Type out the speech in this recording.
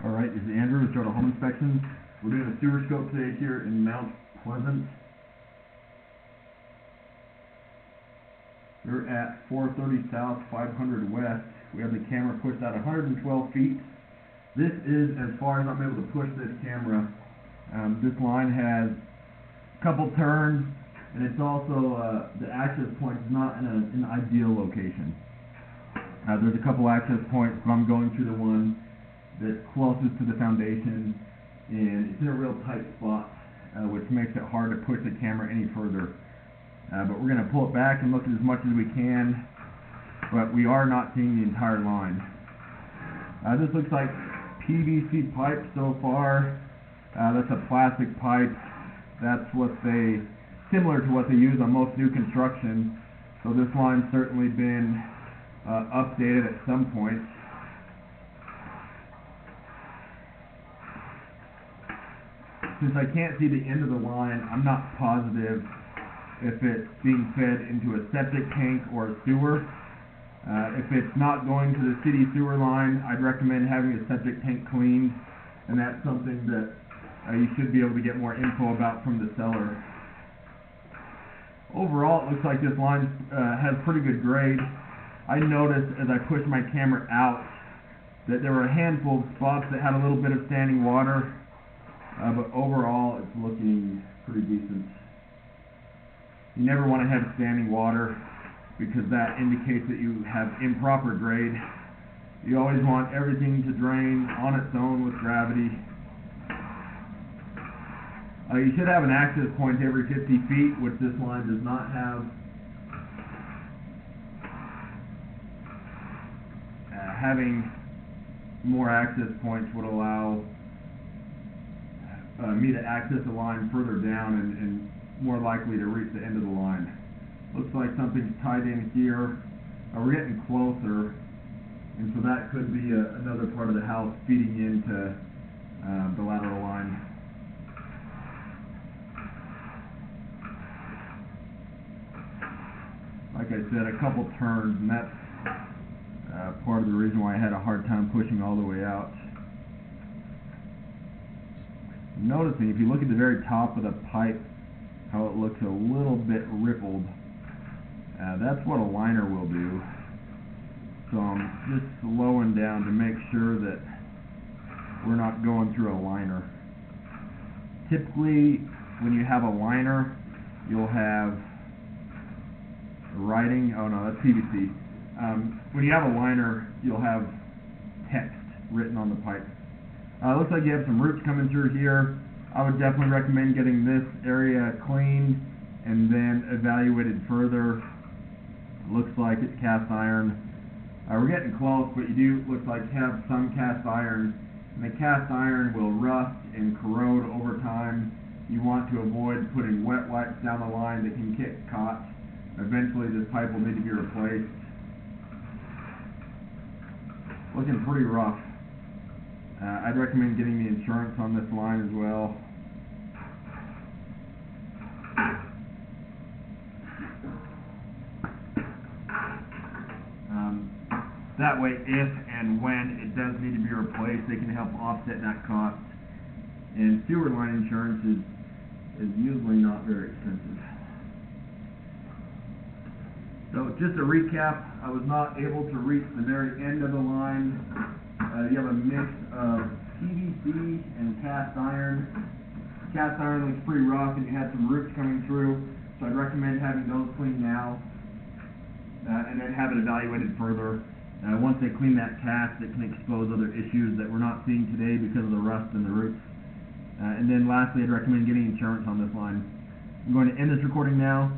Alright, this is Andrew with Total Home Inspections. We're doing a sewer scope today here in Mount Pleasant. We're at 430 South, 500 West. We have the camera pushed out 112 feet. This is as far as I'm able to push this camera. This line has a couple turns, and it's also, the access point is not in an ideal location. There's a couple access points, but I'm going through the one that's closest to the foundation, and it's in a real tight spot, which makes it hard to push the camera any further. But we're going to pull it back and look at as much as we can, but we are not seeing the entire line. This looks like PVC pipe so far. That's a plastic pipe. That's similar to what they use on most new construction. So this line's certainly been updated at some point. Since I can't see the end of the line, I'm not positive if it's being fed into a septic tank or a sewer. If it's not going to the city sewer line, I'd recommend having a septic tank cleaned, and that's something that you should be able to get more info about from the seller. Overall, it looks like this line has pretty good grade. I noticed as I pushed my camera out that there were a handful of spots that had a little bit of standing water. But overall, it's looking pretty decent. You never want to have standing water because that indicates that you have improper grade. You always want everything to drain on its own with gravity. You should have an access point every 50 feet, which this line does not have. Having more access points would allow me to access the line further down and more likely to reach the end of the line. Looks like something's tied in here. We're getting closer, and so that could be another part of the house feeding into the lateral line. Like I said, a couple turns, and that's part of the reason why I had a hard time pushing all the way out. Noticing, if you look at the very top of the pipe, how it looks a little bit rippled. That's what a liner will do. So I'm just slowing down to make sure that we're not going through a liner. Typically, when you have a liner, you'll have writing. Oh no, that's PVC. When you have a liner, you'll have text written on the pipe. Looks like you have some roots coming through here. I would definitely recommend getting this area cleaned and then evaluated further. Looks like it's cast iron. We're getting close, but you do look like have some cast iron. And the cast iron will rust and corrode over time. You want to avoid putting wet wipes down the line that can get caught. Eventually this pipe will need to be replaced. Looking pretty rough. I'd recommend getting the insurance on this line as well. That way, if and when it does need to be replaced, they can help offset that cost. And sewer line insurance is usually not very expensive. So just to recap, I was not able to reach the very end of the line. You have a mix of PVC and cast iron. Cast iron looks pretty rough, and you had some roots coming through, so I'd recommend having those cleaned now, and then have it evaluated further. Once they clean that cast, it can expose other issues that we're not seeing today because of the rust and the roots. And then lastly, I'd recommend getting insurance on this line. I'm going to end this recording now.